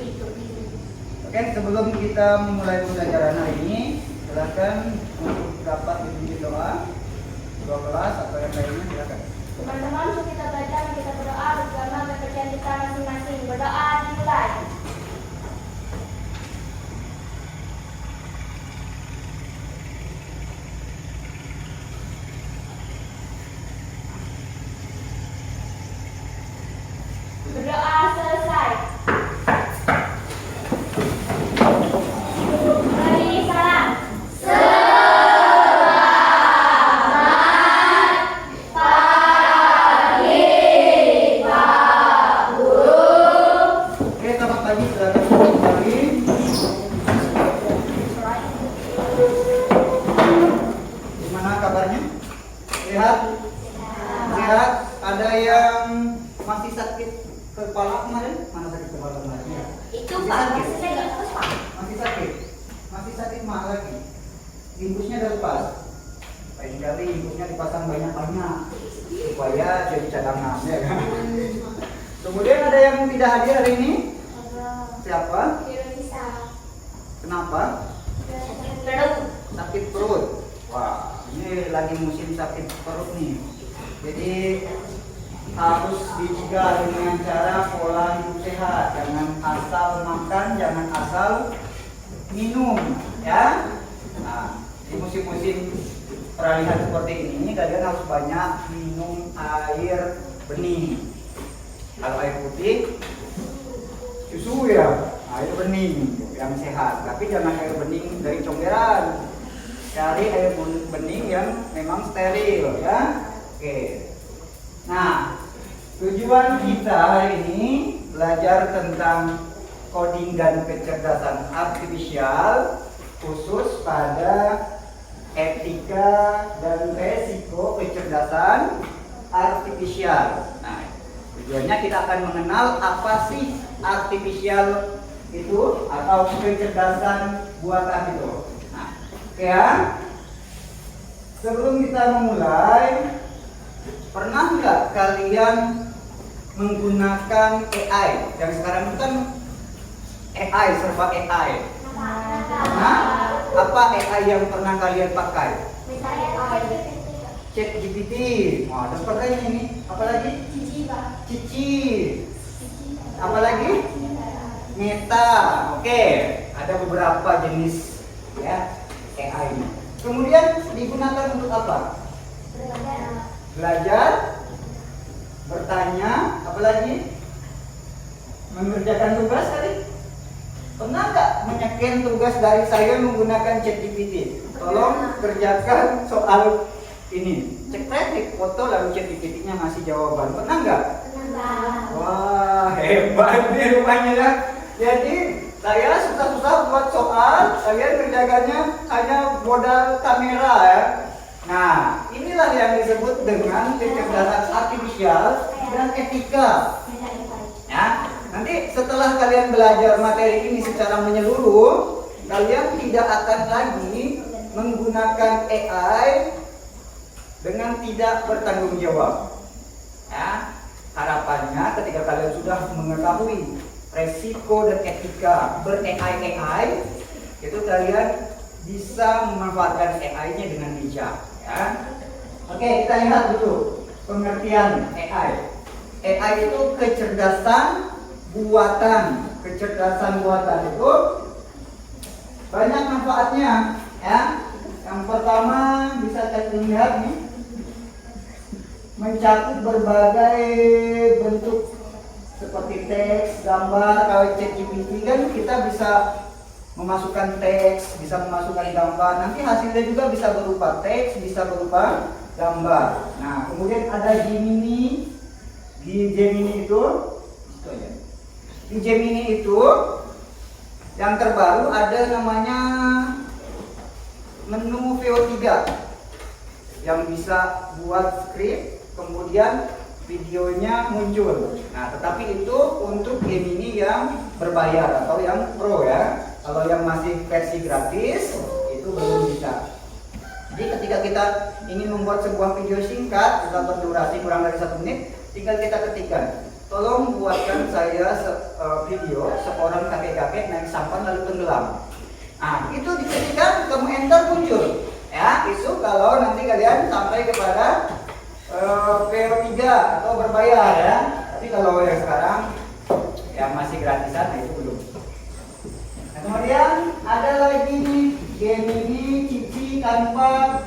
Oke, sebelum kita memulai pembelajaran hari ini, silakan untuk dapat dipimpin doa kelas atau yang lainnya, silakan. Teman-teman, untuk kita baca dan kita berdoa bersama pekerjaan kita masing-masing. Berdoa dimulai. Berdoa selesai. Beri salam. Oke, selamat pagi, silakan kembali. Gimana kabarnya? Sehat? Sehat? Ada yang masih sakit kepala kemarin? Mana sakit kepala kemarin? Ya. Itu Masih Pak, sakit? saya lepas Pak. Masih sakit? Masih sakit mah lagi? Infusnya udah lepas? Lain kali infusnya dipasang banyak-banyak supaya jadi cadangan, ya kan? Kemudian ada yang tidak hadir hari ini? Siapa? Kenapa? Sakit perut. Wah, ini lagi musim sakit perut nih. Jadi harus dijaga dengan cara pola hidup sehat. Jangan asal makan, jangan asal minum, ya. Nah, di musim-musim peralihan seperti ini, kalian harus banyak minum air bening. Kalau air putih, susu ya, air bening yang sehat. Tapi jangan air bening dari comberan. Cari air bening yang memang steril, ya. Oke. Nah, tujuan kita hari ini belajar tentang coding dan kecerdasan artifisial, khusus pada etika dan resiko kecerdasan artifisial. Nah, tujuannya kita akan mengenal apa sih artifisial itu atau kecerdasan buatan itu. Nah, oke ya. Sebelum kita memulai, pernah nggak kalian menggunakan AI? Yang sekarang itu kan AI, serba AI. Nah, apa AI yang pernah kalian pakai? ChatGPT. Wah, ada pakai ini. Apalagi? Cici. Apalagi? Meta. Oke, ada beberapa jenis ya AI ini. Kemudian digunakan untuk apa? Belajar, bertanya, apalagi? Mengerjakan tugas kali? Pernah nggak menyeken tugas dari saya menggunakan ChatGPT? Tolong kerjakan soal ini. Cek teknik foto lalu ChatGPT-nya ngasih jawaban. Pernah nggak? Wah, hebat nih rupanya ya. Jadi saya susah-susah buat soal, kalian kerjakannya hanya modal kamera ya. Nah, inilah yang disebut dengan kecerdasan artifisial dan etika. Ya, nanti setelah kalian belajar materi ini secara menyeluruh, kalian tidak akan lagi menggunakan AI dengan tidak bertanggung jawab. Ya, harapannya ketika kalian sudah mengetahui resiko dan etika ber-AI, itu kalian bisa memanfaatkan AI-nya dengan bijak. Ya. Oke, kita lihat dulu pengertian AI. AI itu kecerdasan buatan. Kecerdasan buatan itu banyak manfaatnya, ya. Yang pertama bisa kita lihat nih, mencakup berbagai bentuk seperti teks, gambar. Kalau ChatGPT kan kita bisa memasukkan teks, bisa memasukkan gambar. Nanti hasilnya juga bisa berupa teks, bisa berupa gambar. Nah, kemudian ada Gemini. Di Gemini itu aja. Di Gemini itu yang terbaru ada namanya menu VO3 yang bisa buat skrip, kemudian videonya muncul. Nah, tetapi itu untuk Gemini yang berbayar atau yang pro ya. Kalau yang masih versi gratis itu belum bisa. Jadi ketika kita ingin membuat sebuah video singkat atau berdurasi kurang dari 1 menit, tinggal kita ketikkan, tolong buatkan saya video seorang kakek-kakek naik sampan lalu tenggelam. Nah, itu ketika kamu enter muncul. Ya, itu kalau nanti kalian sampai kepada PO3 atau berbayar ya. Tapi kalau yang sekarang yang masih gratisan, nah itu belum. Nah, kemudian ada lagi nih Gemini, Cici, Canva.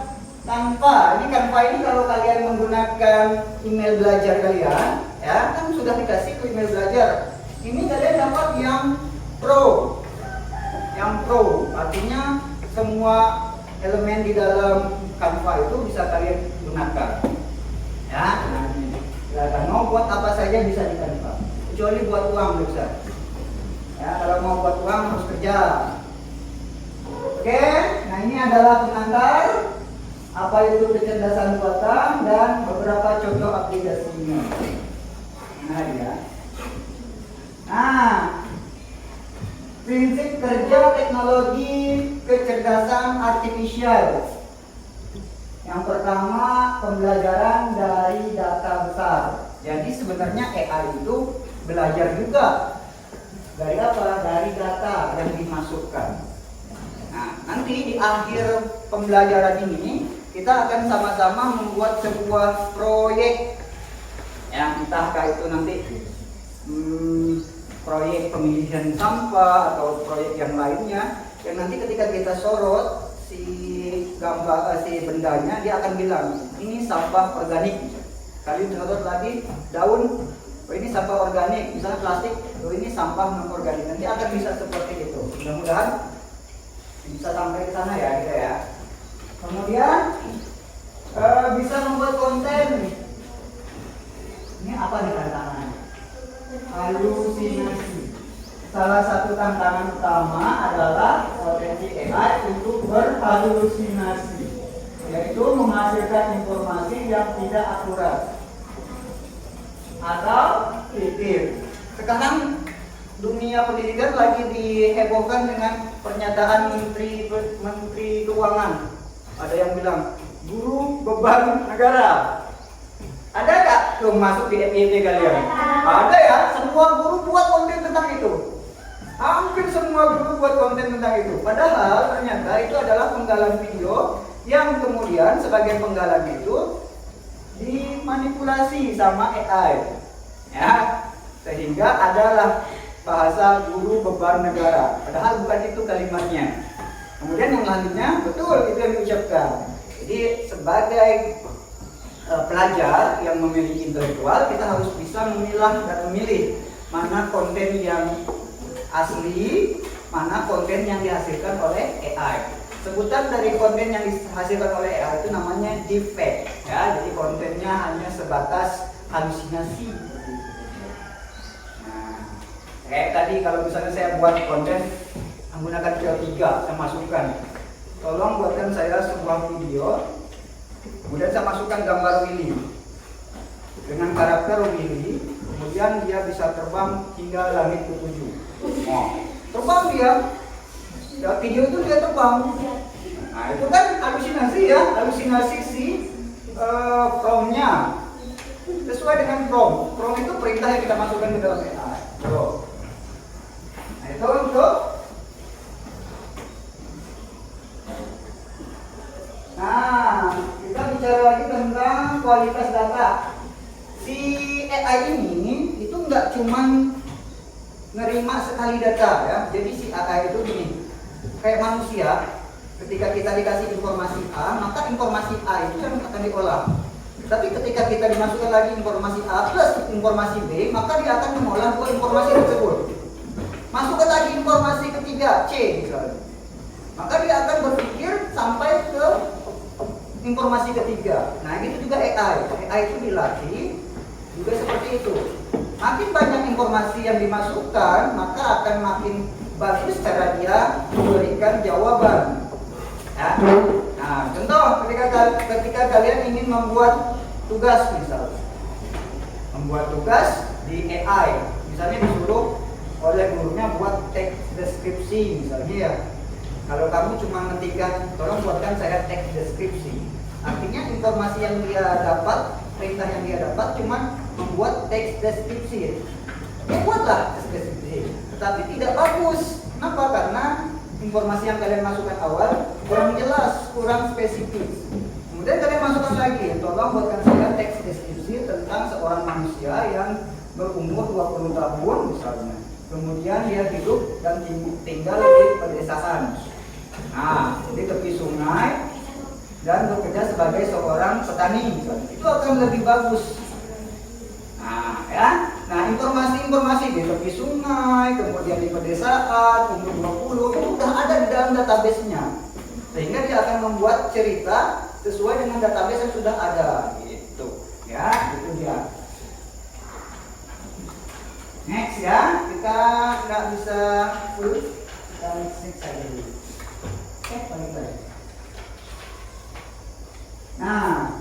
Ini Canva ini kalau kalian menggunakan email belajar kalian, ya kan sudah dikasih ke email belajar. Ini kalian dapat yang pro. Yang pro artinya semua elemen di dalam Canva itu bisa kalian gunakan. Ya, nah ini. Silakan mau buat apa saja bisa di Canva. Kecuali buat uang bisa. Ya, kalau mau buat uang harus kerja. Oke, nah ini adalah pengantar apa itu kecerdasan buatan dan beberapa contoh aplikasinya. Nah ya. Nah, prinsip kerja teknologi kecerdasan artifisial. Yang pertama, pembelajaran dari data besar. Jadi sebenarnya AI itu belajar juga. Dari apa? Dari data yang dimasukkan. Nah, nanti di akhir pembelajaran ini kita akan sama-sama membuat sebuah proyek. Ya, entahkah itu nanti proyek pemilihan sampah atau proyek yang lainnya, yang nanti ketika kita sorot si gambar si bendanya, dia akan bilang ini sampah organik. Kali sorot lagi daun, oh ini sampah organik, misalnya plastik, oh ini sampah non organik. Nanti akan bisa seperti itu. Mudah-mudahan bisa sampai ke sana ya, gitu ya. Kemudian bisa membuat konten. Ini apa nih tantangannya? Halusinasi. Salah satu tantangan utama adalah potensi AI untuk berhalusinasi, yaitu menghasilkan informasi yang tidak akurat atau fiktif. Sekarang dunia pendidikan lagi dihebohkan dengan pernyataan Menteri Keuangan. Ada yang bilang guru beban negara. Ada nggak tuh masuk di FYP kalian? Ada ya, semua guru buat konten tentang itu. Hampir semua guru buat konten tentang itu. Padahal ternyata itu adalah penggalan video yang kemudian sebagai penggalan itu dimanipulasi sama AI. Ya, sehingga adalah bahasa guru beban negara. Padahal bukan itu kalimatnya. Kemudian yang lanjutnya betul itu yang diucapkan. Jadi sebagai pelajar yang memiliki intelektual, kita harus bisa memilah dan memilih mana konten yang asli, mana konten yang dihasilkan oleh AI. Sebutan dari konten yang dihasilkan oleh AI itu namanya deepfake. Ya, jadi kontennya hanya sebatas halusinasi. Nah, kayak tadi kalau misalnya saya buat konten menggunakan PO3, saya masukkan. Tolong buatkan saya sebuah video. Kemudian saya masukkan gambar Willy dengan karakter Willy, kemudian dia bisa terbang hingga langit ketujuh. Oh, terbang dia, ya, video itu dia terbang. Nah itu kan halusinasi ya, halusinasi si prompt-nya sesuai dengan prompt. Prompt itu perintah yang kita masukkan ke dalam AI. Nah itu untuk. Nah, kita bicara lagi tentang kualitas data. Si AI ini itu nggak cuman nerima sekali data ya. Jadi si AI itu gini, kayak manusia. Ketika kita dikasih informasi A, maka informasi A itu kan akan diolah. Tapi ketika kita dimasukkan lagi informasi A plus informasi B, maka dia akan mengolah dua informasi tersebut. Masukkan lagi informasi ketiga C misalnya, maka dia akan berpikir sampai ke informasi ketiga. Nah itu juga AI. AI itu dilatih juga seperti itu. Makin banyak informasi yang dimasukkan, maka akan makin bagus cara dia memberikan jawaban. Ya. Nah, contoh ketika kalian ingin membuat tugas misalnya, membuat tugas di AI, misalnya disuruh oleh gurunya buat teks deskripsi misalnya ya. Kalau kamu cuma ngetikkan, tolong buatkan saya teks deskripsi. Artinya informasi yang dia dapat, perintah yang dia dapat cuma membuat teks deskripsi. Ya buatlah teks deskripsi, tetapi tidak bagus. Kenapa? Karena informasi yang kalian masukkan awal kurang jelas, kurang spesifik. Kemudian kalian masukkan lagi, tolong buatkan saya teks deskripsi tentang seorang manusia yang berumur 20 tahun misalnya. Kemudian dia hidup dan tinggal di pedesaan. Nah, di tepi sungai dan bekerja sebagai seorang petani misalnya. Itu akan lebih bagus. Nah, ya. Nah, informasi-informasi di tepi sungai, kemudian di pedesaan, umur 20 itu sudah ada di dalam database-nya. Sehingga dia akan membuat cerita sesuai dengan database yang sudah ada gitu. Ya, itu dia. Next ya, kita nggak bisa full, kita next saja dulu. Balik lagi. Nah,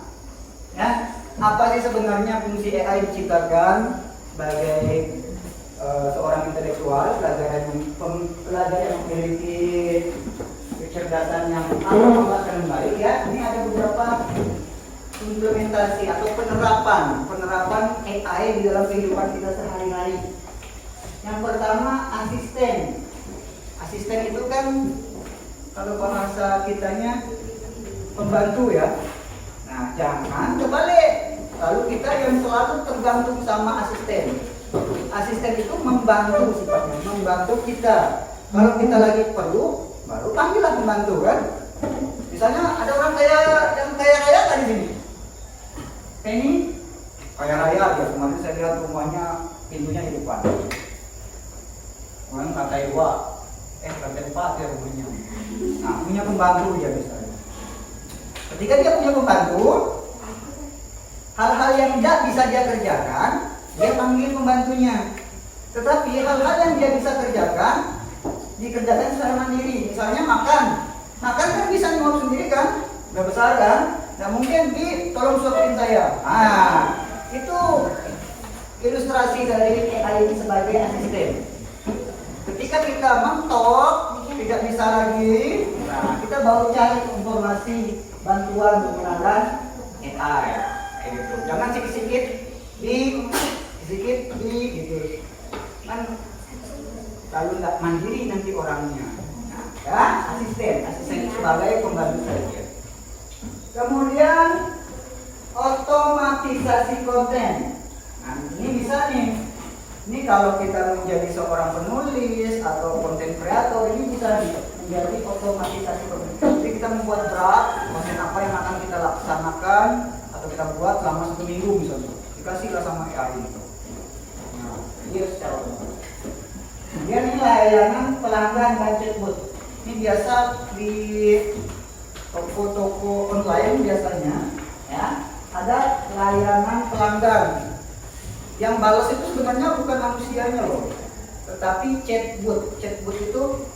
ya, apa sih sebenarnya fungsi AI diciptakan sebagai seorang intelektual, pelajar yang memiliki kecerdasan yang amat baik ya. Ini ada beberapa implementasi atau penerapan AI di dalam kehidupan kita sehari-hari. Yang pertama, asisten. Asisten itu kan kalau bahasa kitanya pembantu ya. Nah, jangan kebalik. Lalu kita yang selalu tergantung sama asisten. Asisten itu membantu sifatnya, membantu kita. Kalau kita lagi perlu, baru panggillah pembantu kan. Misalnya ada orang yang kaya kan di sini. Ini kaya raya ya, kemarin saya lihat rumahnya pintunya di depan. Orang lantai 2, lantai 4 ya rumahnya. Nah, punya pembantu ya misalnya. Ketika dia punya pembantu, hal-hal yang tidak bisa dia kerjakan, dia panggil pembantunya. Tetapi hal-hal yang dia bisa kerjakan, dikerjakan secara mandiri. Misalnya makan kan bisa ngomong sendiri kan, udah besar kan. Nah mungkin tolong suapin saya. Ah, itu ilustrasi dari AI ini sebagai asisten. Ketika kita mentok, tidak bisa lagi, nah kita baru cari informasi bantuan menggunakan AI. Gitu. Jangan sikit-sikit gitu. Kan lalu nggak mandiri nanti orangnya. Nah, ya asisten sebagai pembantu saja. Kemudian otomatisasi konten. Nah, ini bisa nih. Ini kalau kita menjadi seorang penulis atau konten kreator, ini bisa menjadi otomatisasi konten. Jadi kita membuat draft konten apa yang akan kita laksanakan atau kita buat selama 1 minggu misalnya. Dikasihlah sama AI itu. Nah, ini secara otomatis. Kemudian ini layanan pelanggan dan chatbot. Ini biasa di toko-toko online biasanya, ya, ada layanan pelanggan. Yang balas itu sebenarnya bukan manusianya loh, tetapi chatbot. Chatbot itu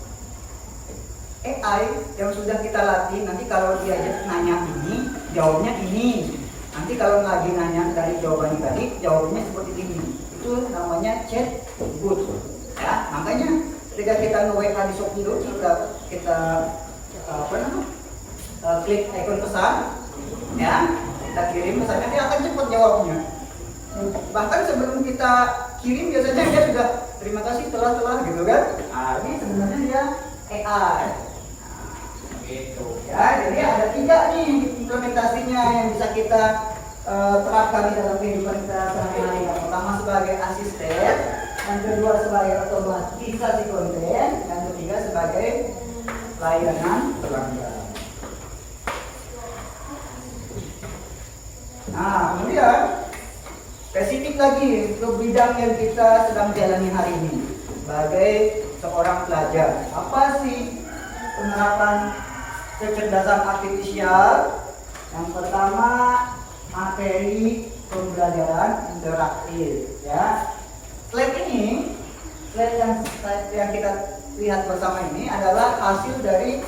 AI yang sudah kita latih. Nanti kalau dia nanya ini, jawabnya ini. Nanti kalau lagi nanya dari jawaban tadi, jawabnya seperti ini. Itu namanya chatbot. Ya, makanya ketika kita nge-WA di Shopee kita klik ikon pesan, ya, kita kirim pesannya, dia akan cepat jawabnya. Bahkan sebelum kita kirim biasanya dia sudah terima kasih telah gitu kan. Nah, ini sebenarnya dia AI. Nah, gitu. Ya, jadi ada 3 nih implementasinya yang bisa kita terapkan di dalam kehidupan kita sehari-hari. Yang pertama sebagai asisten, yang kedua sebagai otomatisasi konten, yang ketiga sebagai layanan pelanggan. Nah, kemudian spesifik lagi ke bidang yang kita sedang jalani hari ini sebagai seorang pelajar. Apa sih penerapan kecerdasan artifisial? Yang pertama, materi pembelajaran interaktif, ya. Slide yang kita lihat bersama ini adalah hasil dari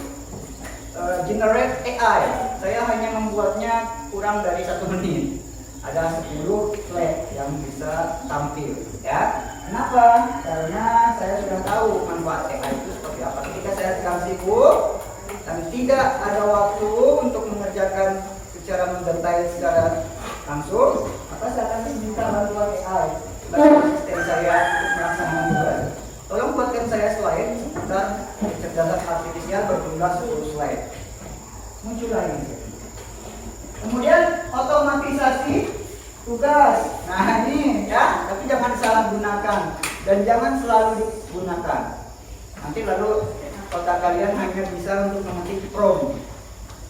generate AI. Saya hanya membuatnya kurang dari 1 menit. Ada 10 slide yang bisa tampil, ya. Kenapa? Karena saya sudah tahu manfaat AI itu seperti apa. Ketika saya sedang sibuk dan tidak ada waktu untuk mengerjakan secara mendetail secara langsung, maka maka saya akan minta bantuan AI bagi asisten saya untuk melaksanakan tugas. Tolong buatkan saya slide dan kecerdasan artifisial berjumlah 10 slide. Muncul lagi. Kemudian otomatisasi tugas. Nah ini ya, tapi jangan salah gunakan dan jangan selalu digunakan. Nanti lalu otak kalian hanya bisa untuk mengetik prompt.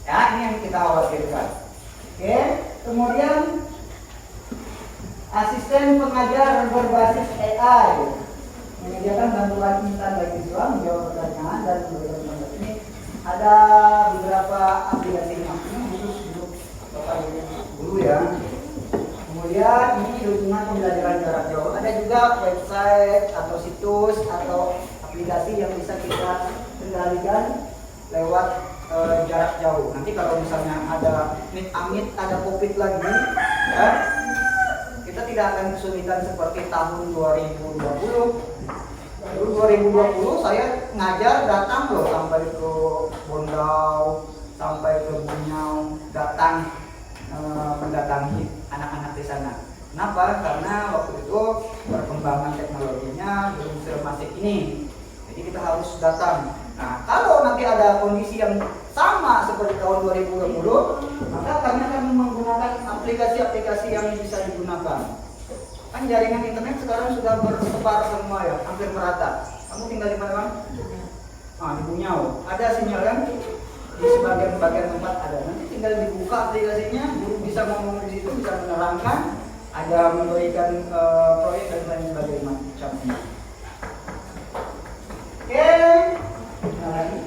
Ya, ini yang kita khawatirkan. Oke, kemudian asisten pengajar berbasis AI menyediakan bantuan instan bagi siswa menjawab pertanyaan dan memberikan contoh. Ini ada beberapa aplikasi maksimum khusus untuk Bapak Ibu guru ya. Kemudian ini dukungan pembelajaran jarak jauh. Ada juga website atau situs atau aplikasi yang bisa kita kendalikan lewat jarak jauh. Nanti kalau misalnya ada amit ada COVID lagi, ya, kita tidak akan kesulitan seperti tahun 2020. Lalu 2020 saya ngajar datang loh sampai ke Bondau, sampai ke Bunyau, datang mendatangi anak-anak di sana. Kenapa? Karena waktu itu perkembangan teknologinya belum semasif ini. Jadi kita harus datang. Nah, kalau nanti ada kondisi yang sama seperti tahun 2020, maka kami akan menggunakan aplikasi-aplikasi yang bisa digunakan. Kan jaringan internet sekarang sudah bersebar semua ya, hampir merata. Kamu tinggal di mana, Bang? Nah, di Bunyau. Ada sinyal kan? Di sebagian-bagian tempat ada. Nanti tinggal dibuka aplikasinya, guru bisa ngomong di situ, bisa menerangkan, ada memberikan proyek dan lain sebagainya macamnya. Oke. Nah, lagi.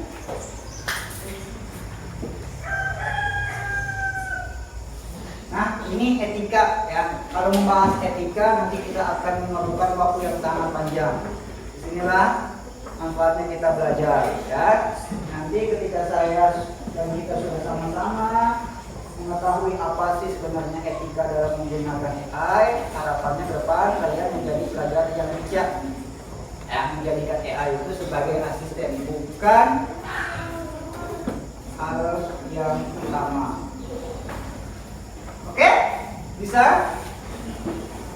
Nah, ini etika ya. Kalau membahas etika nanti kita akan memerlukan waktu yang sangat panjang. Disinilah manfaatnya kita belajar ya. Nanti ketika saya dan kita sudah sama-sama mengetahui apa sih sebenarnya etika dalam menggunakan AI, harapannya ke depan kalian menjadi pelajar yang bijak ya, menjadikan AI itu sebagai asisten, bukan hal yang utama. Oke? Bisa?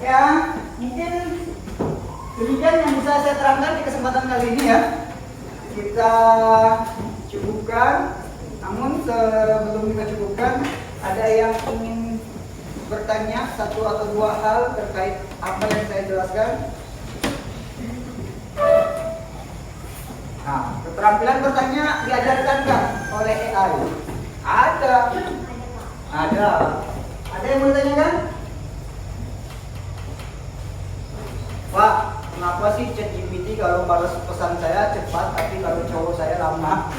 Ya, mungkin demikian yang bisa saya terangkan di kesempatan kali ini ya. Kita cukupkan. Namun sebelum kita cukupkan, ada yang ingin bertanya satu atau dua hal terkait apa yang saya jelaskan? Nah, keterampilan bertanya diajarkan nggak oleh AI? Ada. Ada yang mau ditanyakan? Pak, kenapa sih ChatGPT kalau balas pesan saya cepat, tapi kalau cowok saya lama?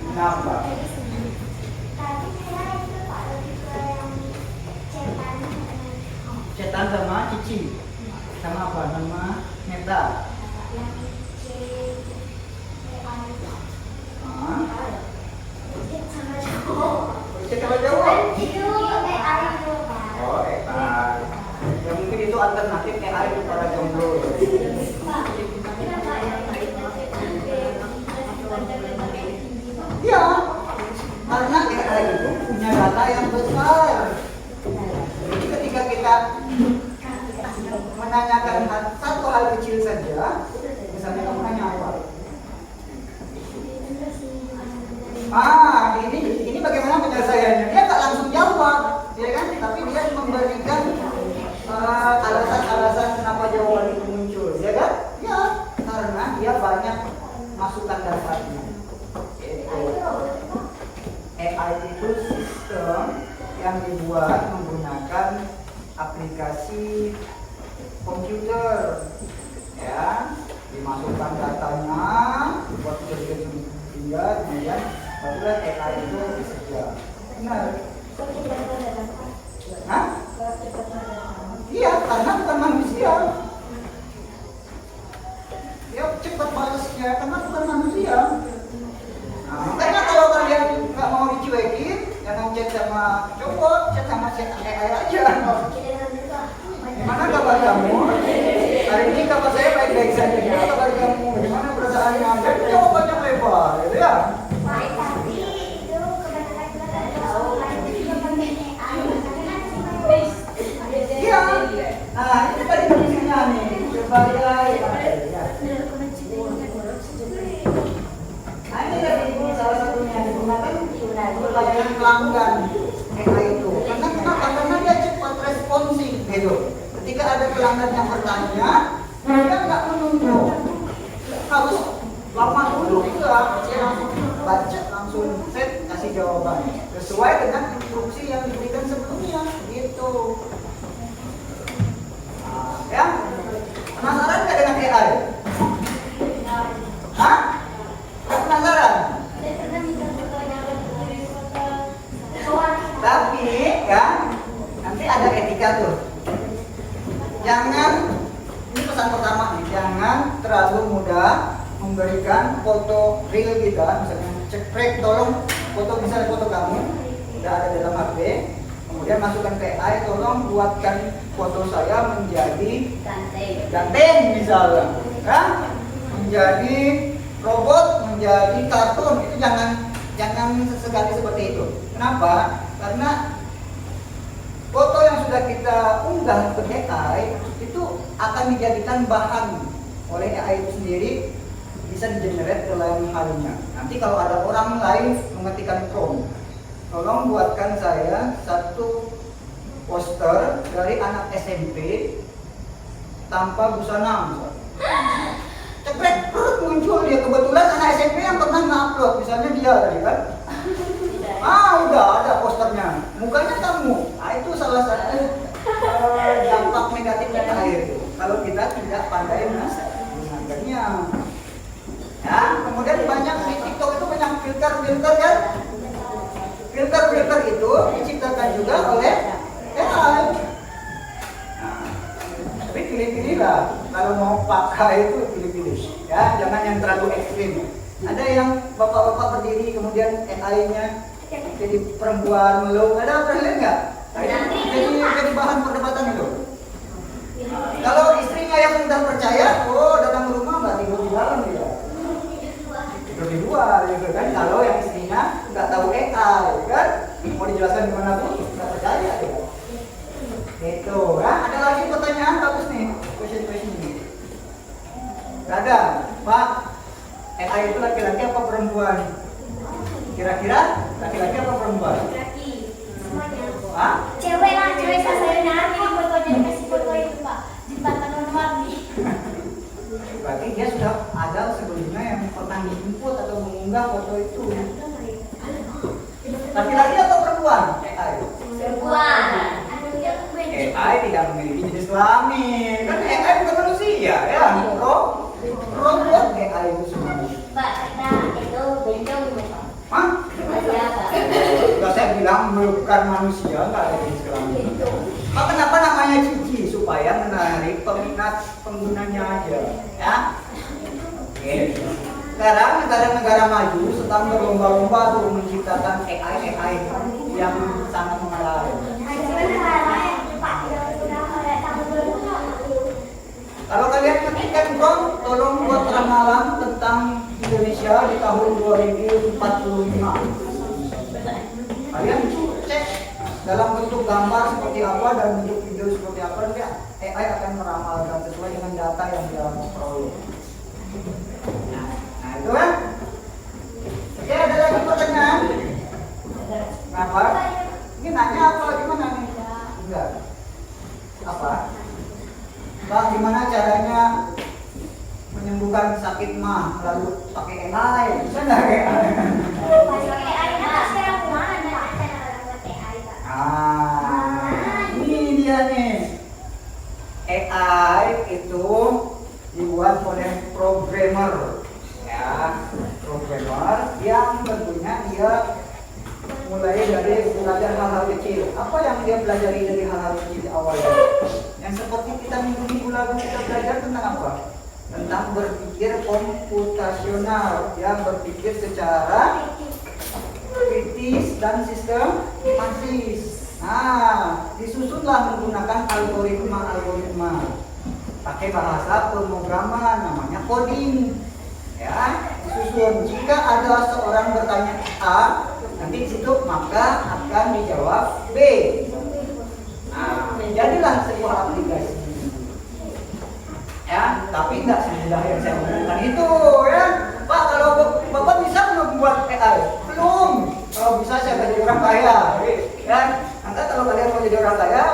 Kenapa? Cetan sama Cici, sama apa? Nama Meta. Cek sama cowok. Oh, AI. Ya mungkin itu alternatif AI itu para jomblo. Iya, karena AI itu punya data yang besar. Jadi ketika kita menanyakan satu hal kecil saja, misalnya kamu nanya apa? Ini bagaimana penyelesaiannya? Dia nggak langsung jawab, ya kan? Tapi dia memberikan alasan-alasan kenapa jawaban itu muncul, ya kan? Ya, karena dia banyak masukan dasarnya. AI itu sistem yang dibuat menggunakan aplikasi komputer, ya, dimasukkan datanya, buat kemudian barulah AI itu bekerja. Benar? Hah? Iya, karena bukan manusia. Ya cepat balasnya, karena bukan manusia. Nah, makanya kalau kalian nggak mau dicuekin, jangan chat sama cowok, chat sama AI aja. Gimana kabar kamu? Hari ini kabar saya baik-baik saja. Gimana kabar kamu? Gimana perasaannya? Jadi jawabannya lebar, gitu ya? standarnya bertanya, dia nggak menunggu, harus lama dulu juga, dia langsung baca, langsung set kasih jawaban sesuai dengan instruksi yang diberikan sebelumnya, gitu. Nah, ya, penasaran nggak dengan AI? Hah? Nggak penasaran? Saya pernah minta fotonya dari foto kawan. Tapi ya, nanti ada etika tuh. Jangan, ini pesan pertama nih, jangan terlalu mudah memberikan foto real kita, misalnya cekrek, tolong foto misalnya foto kamu udah ada dalam HP, kemudian masukkan ke AI, tolong buatkan foto saya menjadi ganteng misalnya, ya? Menjadi robot, menjadi kartun, itu jangan sesekali seperti itu. Kenapa? Karena foto yang sudah kita unggah ke AI itu akan dijadikan bahan oleh AI itu sendiri, bisa di-generate ke lain harinya. Nanti kalau ada orang lain mengetikkan prompt, tolong buatkan saya satu poster dari anak SMP tanpa busana. Cekrek, muncul dia, kebetulan anak SMP yang pernah nge-upload, misalnya dia tadi kan. Udah ada posternya, mukanya kamu. Itu salah satu dampak negatifnya akhir. Kalau kita tidak pandai menggunakannya. Ya, kemudian banyak di TikTok itu banyak filter ya. Filter itu diciptakan juga oleh AI. Tapi pilih-pilih lah. Kalau mau pakai itu pilih-pilih. Ya, jangan yang terlalu ekstrim. Ada yang bapak-bapak berdiri kemudian AI-nya jadi perempuan meluk. Ada pernah lihat nggak? Jadi bahan perdebatan itu. Kalau istrinya yang sudah percaya, datang ke rumah nggak tidur di dalam dia. Tidur di luar gitu kan. Kalau yang istrinya nggak tahu AI kan, mau dijelaskan gimana pun nggak percaya dia. Itu ya. Ada lagi pertanyaan bagus nih, question ini. Gak ada, Pak. AI itu laki-laki apa perempuan? Kira-kira laki-laki apa perempuan? Laki. Semuanya. Hah? Cewek lah, cewek saya nanti fotonya dikasih foto itu Pak. Jembatan non-mami. Berarti dia sudah ada sebelumnya yang pernah dijemput atau mengunggah foto itu. Laki-laki atau perempuan? AI. Perempuan. AI tidak memiliki jenis kelamin. Kan AI bukan manusia ya. Robot AI itu semua. Mbak, kita itu bencong Pak. Hah? Siapa? Kalau saya bilang bukan manusia, nggak ada jenis kelamin. Kenapa namanya Cici? Supaya menarik peminat penggunanya aja, ya. Oke. Sekarang negara-negara maju sedang berlomba-lomba untuk menciptakan AI yang sangat menarik. Kalau kalian ketikkan prompt, tolong buat ramalan tentang Indonesia di tahun 2045. Kalian cek dalam bentuk gambar seperti apa dan bentuk video seperti apa, nanti AI akan meramalkan sesuai dengan data yang dia peroleh. Nah itu kan. Oke, ada lagi pertanyaan? Kenapa? Ini nanya apa gimana nih? Enggak. Apa? Pak, gimana caranya menyembuhkan sakit mah lalu pakai AI? Bisa nggak AI? Pakai AI pasti aku mana AI Pak. Ini dia nih. AI itu dibuat oleh programmer, ya, programmer yang tentunya dia mulai dari belajar hal-hal kecil. Apa yang dia pelajari dari hal-hal kecil awalnya? Yang seperti kita minggu-minggu lalu kita belajar tentang apa? Tentang berpikir komputasional, yang berpikir secara kritis dan sistematis. Nah, disusunlah menggunakan algoritma. Pakai bahasa pemrograman namanya coding. Ya, disusun. Jika ada seorang bertanya A, nanti di situ maka akan dijawab B. Nah, jadilah sebuah aplikasi. Ya, tapi nggak semudah yang saya omongkan itu, ya. Pak, kalau Bapak bisa membuat AI? Belum. Kalau bisa saya jadi orang kaya, ya. Nanti kalau kalian mau jadi orang kaya,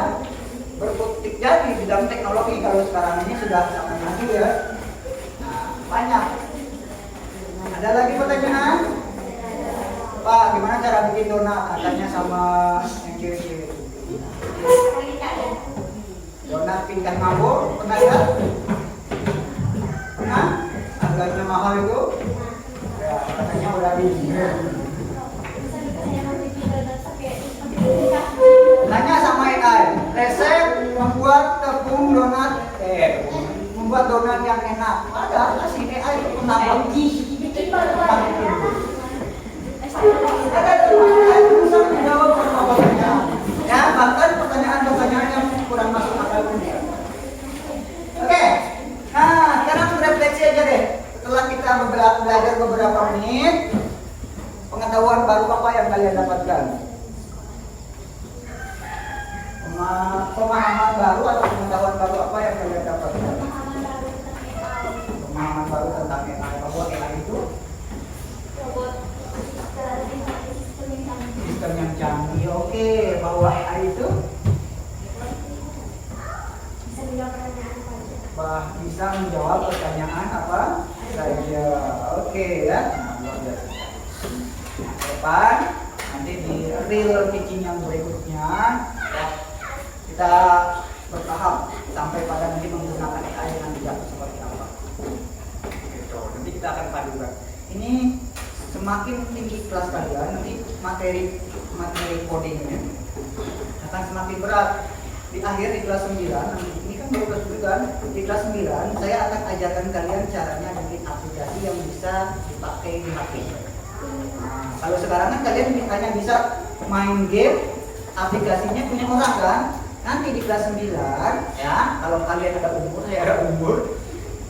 berkutik jadi di bidang teknologi kalau sekarang ini sudah sangat maju ya. Nah, banyak. Ada lagi pertanyaan? Pak, gimana cara bikin donat? Tanya sama yang cewek-cewek. Donat pingkan mabur, pernah ya? Pernah? Harganya mahal itu? Ya, katanya udah di. Tanya sama AI, resep membuat tepung donat, membuat donat yang enak. Ada kasih AI penambah ada bisa menjawab beberapa pertanyaan. Ya, bahkan pertanyaan-pertanyaan yang kurang masuk akal pun ya. Oke, nah sekarang refleksi aja deh. Setelah kita belajar beberapa menit, pengetahuan baru apa yang kalian dapatkan? Pemahaman baru atau pengetahuan baru apa yang kalian dapatkan? Pemahaman baru tentang AI, bahwa AI itu sistem yang canggih. Oke, bahwa AI itu bisa menjawab pertanyaan apa saja. Oke ya. Nah, luar biasa. Depan nanti di real teaching yang berikutnya ya, kita bertahap sampai pada nanti menggunakan AI dengan bijak seperti apa. Gitu. Nanti kita akan padukan. Ini semakin tinggi kelas kalian, nanti materi codingnya akan semakin berat. Di akhir di kelas 9, nanti ini kan baru kelas 9 kan? Di kelas 9 saya akan ajarkan kalian caranya bikin aplikasi yang bisa dipakai di HP. Nah, kalau sekarang kan kalian hanya bisa main game, aplikasinya punya orang kan. Nanti di kelas 9 ya, kalau kalian ada umur, saya ada umur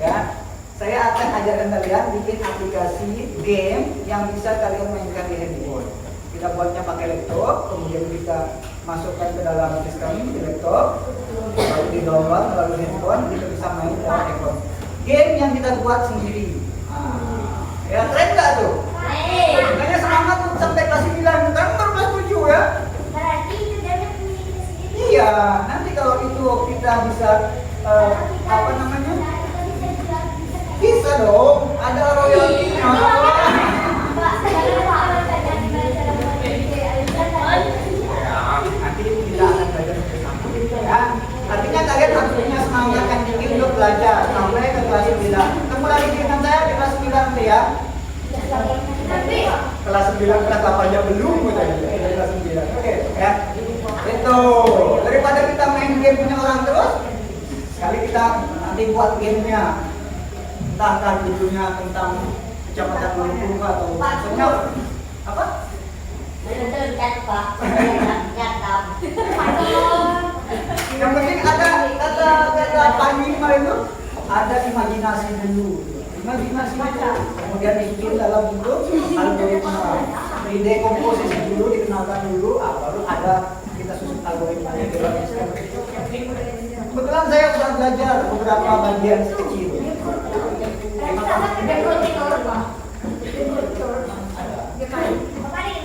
ya, saya akan ajarkan kalian bikin aplikasi game yang bisa kalian mainkan di handphone. Kita buatnya pakai laptop, kemudian kita masukkan ke dalam sistem di laptop, lalu di download melalui handphone, kita bisa main di handphone. Game yang kita buat sendiri. Ya keren nggak tuh? Makanya semangat tuh sampai kelas 9, kan baru kelas 7 ya? Iya, nanti kalau itu kita bisa apa namanya? Bisa dong, ada royaltinya. Nanti kita akan belajar bersama. Ya, artinya kalian harus punya semangat yang tinggi untuk belajar sampai ke kelas 9. Ketemu lagi dengan saya di kelas 9 nanti ya. Kelas 9, kelas 8 nya belum kelas 9. Oke, ya. Itu daripada kita main game punya orang terus, sekali kita nanti buat gamenya. Entah judulnya tentang kecamatan Lumpur atau maksudnya apa? Yang penting ada kata panglima itu ada imajinasi dulu. Imajinasi itu kemudian dibikin dalam bentuk algoritma. Didekomposisi dulu, dikenalkan dulu, baru ada kita susun algoritmanya di dalam sistem. Kebetulan saya sudah belajar beberapa bagian kecil.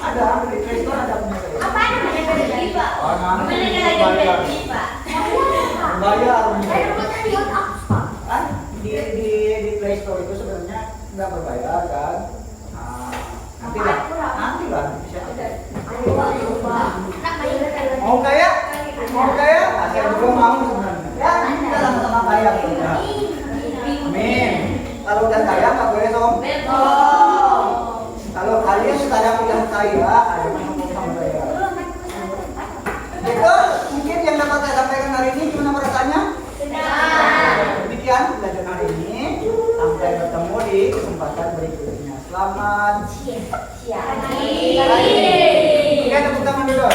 Ada di Play Store ada punya saya. Apa namanya Belipa? Bayar. Kan di Play Store itu sebenarnya nggak berbayar kan? Nanti lah. Mau kaya? Saya juga mau sebenarnya. Ya, kita sama-sama kaya. Amin. Kalau udah kaya nggak boleh sombong. Kalau kalian sekarang udah kaya, ada yang mau saya. Betul, mungkin yang dapat saya sampaikan hari ini gimana perasaannya? Demikian belajar hari ini. Sampai bertemu di kesempatan berikutnya. Selamat siang. Oke, tepuk tangan dulu.